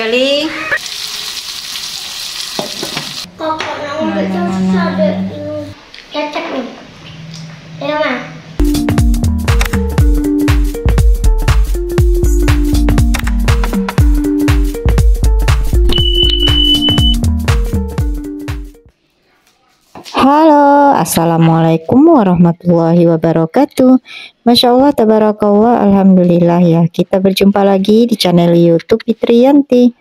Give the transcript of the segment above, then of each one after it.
sekali. Kecap nih. Ya, Ma. Halo, assalamualaikum warahmatullahi wabarakatuh. Masya Allah, tabarakallah, alhamdulillah ya. Kita berjumpa lagi di channel YouTube Fitriyanti.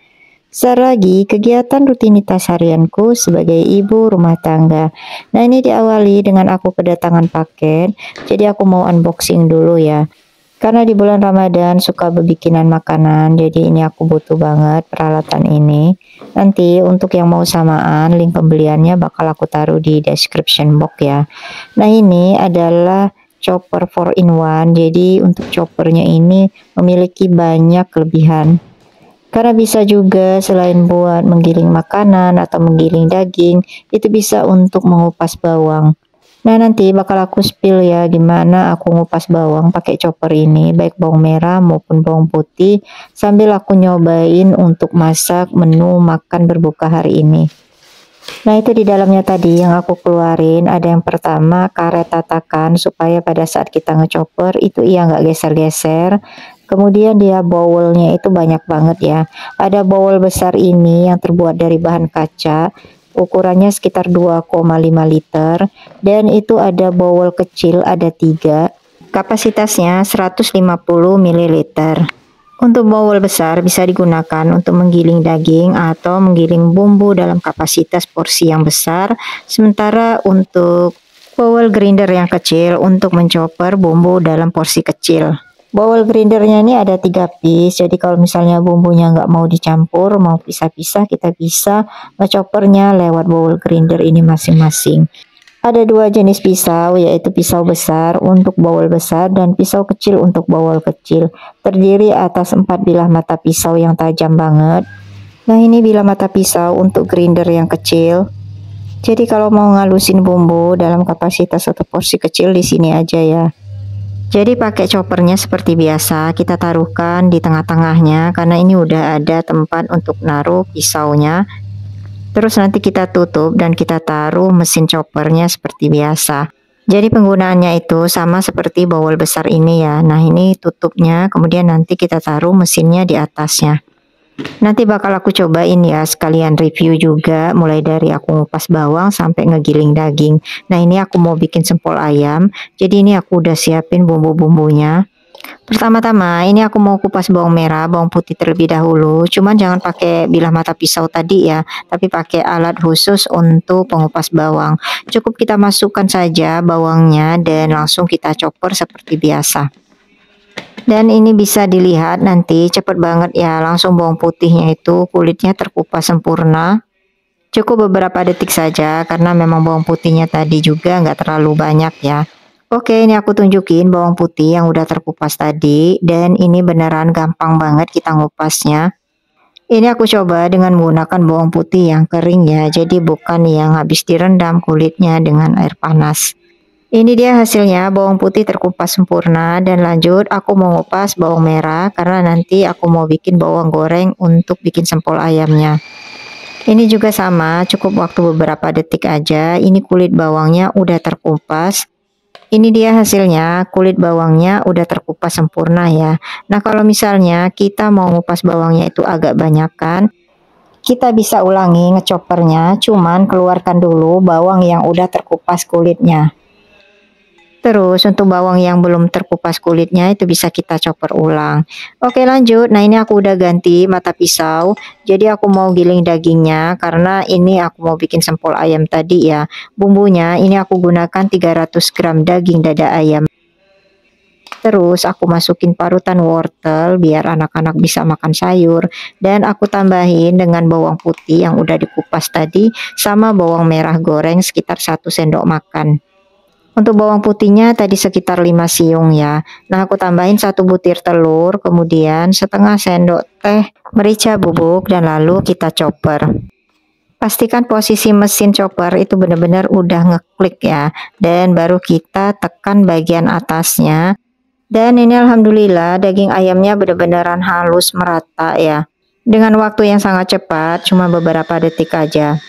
Sebentar lagi kegiatan rutinitas harianku sebagai ibu rumah tangga. Nah, ini diawali dengan aku kedatangan paket. Jadi aku mau unboxing dulu ya. Karena di bulan Ramadan suka berbikinan makanan, jadi ini aku butuh banget peralatan ini. Nanti untuk yang mau samaan, link pembeliannya bakal aku taruh di description box ya. Nah, ini adalah chopper 4-in-1, jadi untuk choppernya ini memiliki banyak kelebihan. Karena bisa juga selain buat menggiling makanan atau menggiling daging, itu bisa untuk mengupas bawang. Nah, nanti bakal aku spill ya gimana aku ngupas bawang pakai chopper ini, baik bawang merah maupun bawang putih, sambil aku nyobain untuk masak menu makan berbuka hari ini. Nah, itu di dalamnya tadi yang aku keluarin, ada yang pertama karet tatakan supaya pada saat kita ngechopper itu ia nggak geser-geser. Kemudian dia bowlnya itu banyak banget ya. Ada bowl besar ini yang terbuat dari bahan kaca. Ukurannya sekitar 2,5 liter, dan itu ada bowl kecil ada 3, kapasitasnya 150 ml. Untuk bowl besar bisa digunakan untuk menggiling daging atau menggiling bumbu dalam kapasitas porsi yang besar, sementara untuk bowl grinder yang kecil untuk menchopper bumbu dalam porsi kecil. Bowl grindernya ini ada 3 piece, jadi kalau misalnya bumbunya nggak mau dicampur, mau pisah-pisah, kita bisa ngechoppernya lewat bowl grinder ini masing-masing. Ada 2 jenis pisau, yaitu pisau besar untuk bowl besar dan pisau kecil untuk bowl kecil. Terdiri atas 4 bilah mata pisau yang tajam banget. Nah, ini bilah mata pisau untuk grinder yang kecil. Jadi kalau mau ngalusin bumbu dalam kapasitas atau porsi kecil di sini aja ya. Jadi pakai choppernya seperti biasa, kita taruhkan di tengah-tengahnya karena ini udah ada tempat untuk naruh pisaunya. Terus nanti kita tutup dan kita taruh mesin choppernya seperti biasa. Jadi penggunaannya itu sama seperti bowl besar ini ya. Nah, ini tutupnya, kemudian nanti kita taruh mesinnya di atasnya. Nanti bakal aku cobain ya, sekalian review juga, mulai dari aku ngupas bawang sampai ngegiling daging. Nah, ini aku mau bikin sempol ayam, jadi ini aku udah siapin bumbu-bumbunya. Pertama-tama ini aku mau kupas bawang merah, bawang putih terlebih dahulu. Cuman jangan pakai bilah mata pisau tadi ya, tapi pakai alat khusus untuk pengupas bawang. Cukup kita masukkan saja bawangnya dan langsung kita chopper seperti biasa. Dan ini bisa dilihat nanti cepet banget ya, langsung bawang putihnya itu kulitnya terkupas sempurna. Cukup beberapa detik saja karena memang bawang putihnya tadi juga nggak terlalu banyak ya. Oke, ini aku tunjukin bawang putih yang udah terkupas tadi, dan ini beneran gampang banget kita ngupasnya. Ini aku coba dengan menggunakan bawang putih yang kering ya, jadi bukan yang habis direndam kulitnya dengan air panas. Ini dia hasilnya, bawang putih terkupas sempurna, dan lanjut aku mau ngupas bawang merah karena nanti aku mau bikin bawang goreng untuk bikin sempol ayamnya. Ini juga sama, cukup waktu beberapa detik aja. Ini kulit bawangnya udah terkupas. Ini dia hasilnya, kulit bawangnya udah terkupas sempurna ya. Nah, kalau misalnya kita mau ngupas bawangnya itu agak banyakan, kita bisa ulangi ngechoppernya, cuman keluarkan dulu bawang yang udah terkupas kulitnya. Terus untuk bawang yang belum terkupas kulitnya itu bisa kita chopper ulang. Oke, lanjut. Nah, ini aku udah ganti mata pisau. Jadi aku mau giling dagingnya karena ini aku mau bikin sempol ayam tadi ya. Bumbunya ini aku gunakan 300 gram daging dada ayam. Terus aku masukin parutan wortel biar anak-anak bisa makan sayur, dan aku tambahin dengan bawang putih yang udah dikupas tadi sama bawang merah goreng sekitar 1 sendok makan. Untuk bawang putihnya tadi sekitar 5 siung ya. Nah, aku tambahin 1 butir telur, kemudian setengah sendok teh merica bubuk, dan lalu kita chopper. Pastikan posisi mesin chopper itu benar-benar udah ngeklik ya, dan baru kita tekan bagian atasnya. Dan ini alhamdulillah daging ayamnya benar-benaran halus merata ya. dengan waktu yang sangat cepat, cuma beberapa detik aja.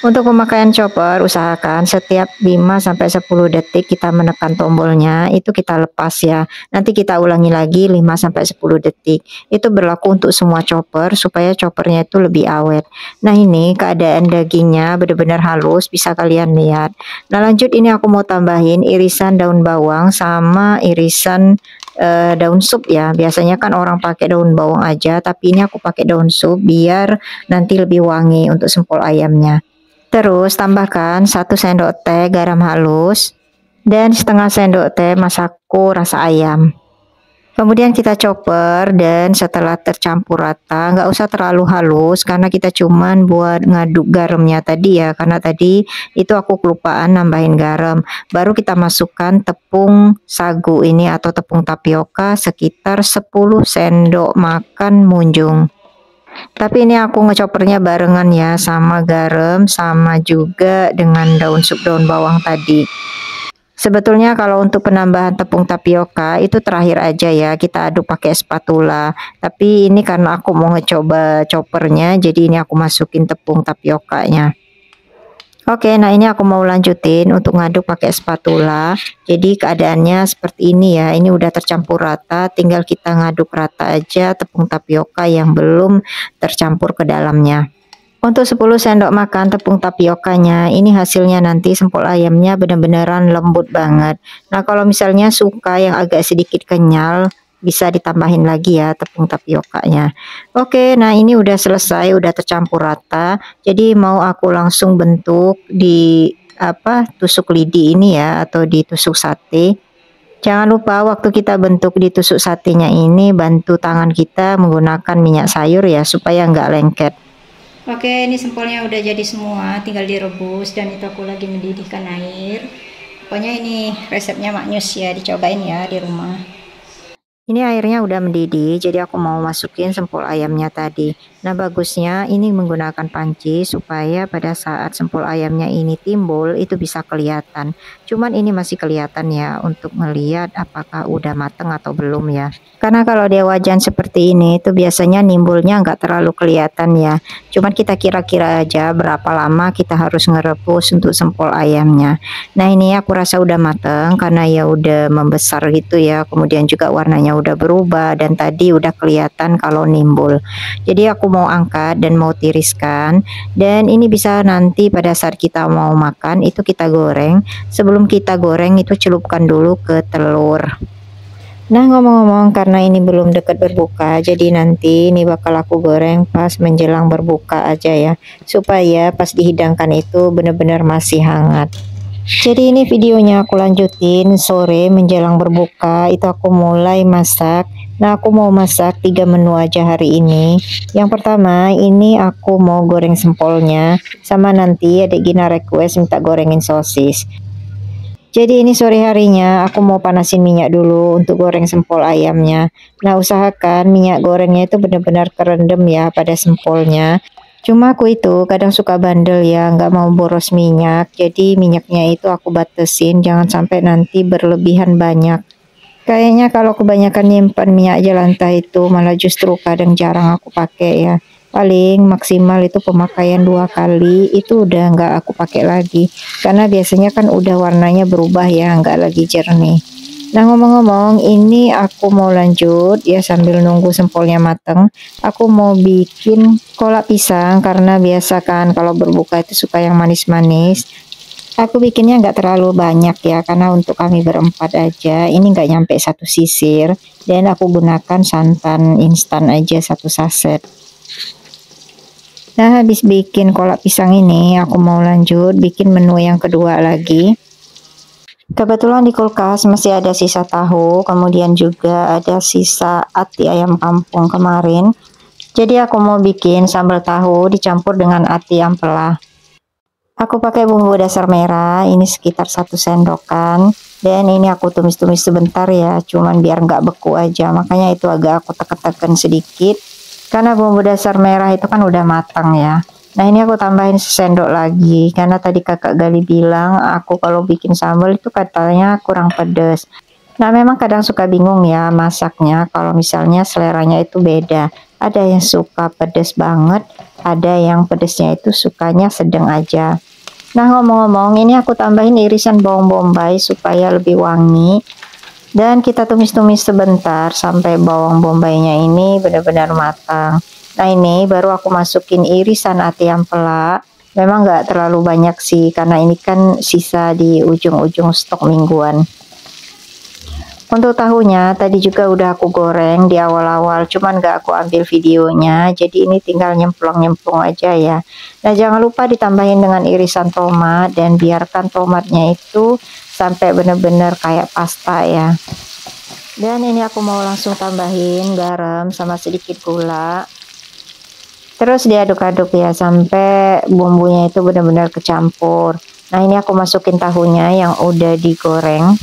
Untuk pemakaian chopper, usahakan setiap 5-10 detik kita menekan tombolnya, itu kita lepas ya. Nanti kita ulangi lagi 5-10 detik. Itu berlaku untuk semua chopper supaya choppernya itu lebih awet. Nah, ini keadaan dagingnya benar-benar halus, bisa kalian lihat. Nah, lanjut ini aku mau tambahin irisan daun bawang sama irisan daun sup ya. Biasanya kan orang pakai daun bawang aja, tapi ini aku pakai daun sup biar nanti lebih wangi untuk sempol ayamnya. Terus tambahkan 1 sendok teh garam halus dan setengah sendok teh masako rasa ayam. Kemudian kita chopper dan setelah tercampur rata, nggak usah terlalu halus karena kita cuman buat ngaduk garamnya tadi ya, karena tadi itu aku kelupaan nambahin garam. Baru kita masukkan tepung sagu ini atau tepung tapioka sekitar 10 sendok makan munjung. Tapi ini aku ngechoppernya barengan ya, sama garam sama juga dengan daun sup daun bawang tadi. Sebetulnya kalau untuk penambahan tepung tapioka itu terakhir aja ya, kita aduk pakai spatula. Tapi ini karena aku mau ngecoba choppernya, jadi ini aku masukin tepung tapiokanya. Oke, nah ini aku mau lanjutin untuk ngaduk pakai spatula. Jadi keadaannya seperti ini ya. Ini udah tercampur rata, tinggal kita ngaduk rata aja tepung tapioka yang belum tercampur ke dalamnya. Untuk 10 sendok makan tepung tapiokanya, ini hasilnya nanti sempol ayamnya benar-benaran lembut banget. Nah, kalau misalnya suka yang agak sedikit kenyal, bisa ditambahin lagi ya tepung tapiokanya. Oke, nah ini udah selesai, udah tercampur rata. Jadi mau aku langsung bentuk di tusuk lidi ini ya, atau di tusuk sate. Jangan lupa waktu kita bentuk di tusuk satenya ini, bantu tangan kita menggunakan minyak sayur ya, supaya nggak lengket. Oke, ini sempolnya udah jadi semua, tinggal direbus dan itu aku lagi mendidihkan air. Pokoknya ini resepnya Maknyus ya, dicobain ya di rumah. Ini airnya udah mendidih, jadi aku mau masukin sempol ayamnya tadi. Nah, bagusnya ini menggunakan panci supaya pada saat sempol ayamnya ini timbul itu bisa kelihatan. Cuman ini masih kelihatan ya untuk melihat apakah udah mateng atau belum ya. Karena kalau dia wajan seperti ini itu biasanya nimbulnya nggak terlalu kelihatan ya. Cuman kita kira-kira aja berapa lama kita harus ngerebus untuk sempol ayamnya. Nah, ini aku rasa udah mateng karena ya udah membesar gitu ya. Kemudian juga warnanya udah berubah dan tadi udah kelihatan kalau nimbul. Jadi aku mau angkat dan mau tiriskan, dan ini bisa nanti pada saat kita mau makan itu kita goreng. Sebelum kita goreng itu celupkan dulu ke telur. Nah, ngomong-ngomong, karena ini belum dekat berbuka, jadi nanti ini bakal aku goreng pas menjelang berbuka aja ya, supaya pas dihidangkan itu benar-benar masih hangat. Jadi ini videonya aku lanjutin sore menjelang berbuka, itu aku mulai masak. Nah, aku mau masak 3 menu aja hari ini. Yang pertama ini aku mau goreng sempolnya, sama nanti adik Gina request minta gorengin sosis. Jadi ini sore harinya aku mau panasin minyak dulu untuk goreng sempol ayamnya. Nah, usahakan minyak gorengnya itu benar-benar kerendam ya pada sempolnya. Cuma aku itu kadang suka bandel ya, nggak mau boros minyak. Jadi minyaknya itu aku batasin, jangan sampai nanti berlebihan banyak. Kayaknya kalau kebanyakan nyimpan minyak jelantah itu malah justru kadang jarang aku pakai ya. Paling maksimal itu pemakaian 2 kali, itu udah nggak aku pakai lagi. Karena biasanya kan udah warnanya berubah ya, nggak lagi jernih. Nah, ngomong-ngomong, ini aku mau lanjut ya sambil nunggu sempolnya mateng. Aku mau bikin kolak pisang karena biasa kan kalau berbuka itu suka yang manis-manis. Aku bikinnya nggak terlalu banyak ya, karena untuk kami berempat aja. Ini nggak nyampe 1 sisir, dan aku gunakan santan instan aja 1 saset. Nah, habis bikin kolak pisang ini, aku mau lanjut bikin menu yang kedua lagi. Kebetulan di kulkas masih ada sisa tahu, kemudian juga ada sisa ati ayam kampung kemarin. Jadi aku mau bikin sambal tahu dicampur dengan ati ampela. Aku pakai bumbu dasar merah, ini sekitar 1 sendokan. Dan ini aku tumis-tumis sebentar ya, cuman biar nggak beku aja. Makanya itu agak aku tekan-tekan sedikit. Karena bumbu dasar merah itu kan udah matang ya. Nah, ini aku tambahin 1 sendok lagi, karena tadi kakak Gali bilang aku kalau bikin sambal itu katanya kurang pedas. Nah, memang kadang suka bingung ya masaknya kalau misalnya seleranya itu beda. Ada yang suka pedas banget, ada yang pedasnya itu sukanya sedang aja. Nah, ngomong-ngomong, ini aku tambahin irisan bawang bombay supaya lebih wangi. Dan kita tumis-tumis sebentar sampai bawang bombaynya ini benar-benar matang. Nah, ini baru aku masukin irisan ati ampela. Memang nggak terlalu banyak sih, karena ini kan sisa di ujung-ujung stok mingguan. Untuk tahunya tadi juga udah aku goreng di awal-awal, cuman gak aku ambil videonya, jadi ini tinggal nyemplung-nyemplung aja ya. Nah, jangan lupa ditambahin dengan irisan tomat dan biarkan tomatnya itu sampai benar-benar kayak pasta ya. Dan ini aku mau langsung tambahin garam sama sedikit gula. Terus diaduk-aduk ya sampai bumbunya itu benar-benar kecampur. Nah, ini aku masukin tahunya yang udah digoreng.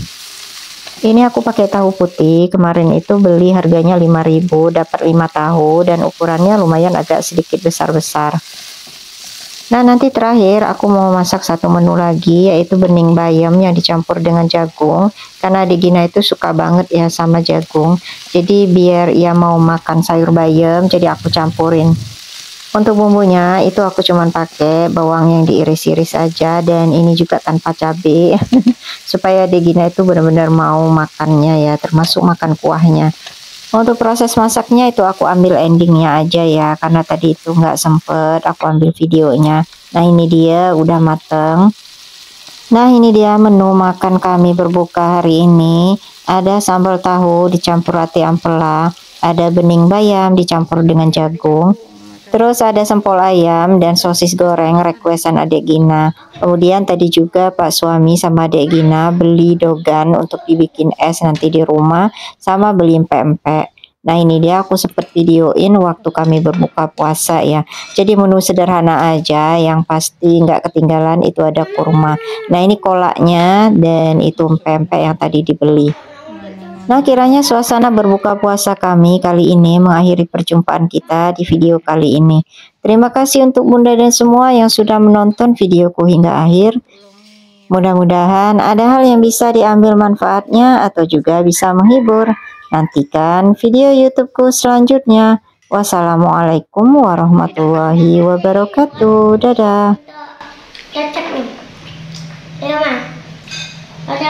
Ini aku pakai tahu putih, kemarin itu beli harganya 5.000, dapat 5 tahu dan ukurannya lumayan agak sedikit besar-besar. Nah, nanti terakhir aku mau masak satu menu lagi, yaitu bening bayam yang dicampur dengan jagung. Karena Degina itu suka banget ya sama jagung, jadi biar ia mau makan sayur bayam, jadi aku campurin. Untuk bumbunya itu aku cuman pakai bawang yang diiris-iris aja, dan ini juga tanpa cabai supaya Degina itu benar-benar mau makannya ya, termasuk makan kuahnya. Untuk proses masaknya itu aku ambil endingnya aja ya, karena tadi itu nggak sempet aku ambil videonya. Nah, ini dia udah mateng. Nah, ini dia menu makan kami berbuka hari ini. Ada sambal tahu dicampur ati ampela, ada bening bayam dicampur dengan jagung. Terus ada sempol ayam dan sosis goreng requestan adek Gina. Kemudian tadi juga Pak suami sama adek Gina beli dogan untuk dibikin es nanti di rumah, sama beli pempek. Nah, ini dia aku sempat videoin waktu kami berbuka puasa ya. Jadi menu sederhana aja, yang pasti nggak ketinggalan itu ada kurma. Nah, ini kolaknya dan itu pempek yang tadi dibeli. Nah, kiranya suasana berbuka puasa kami kali ini mengakhiri perjumpaan kita di video kali ini. Terima kasih untuk Bunda dan semua yang sudah menonton videoku hingga akhir. Mudah-mudahan ada hal yang bisa diambil manfaatnya atau juga bisa menghibur. Nantikan video YouTubeku selanjutnya. Wassalamualaikum warahmatullahi wabarakatuh. Dadah. Cocok nih. Ya, Ma. Ada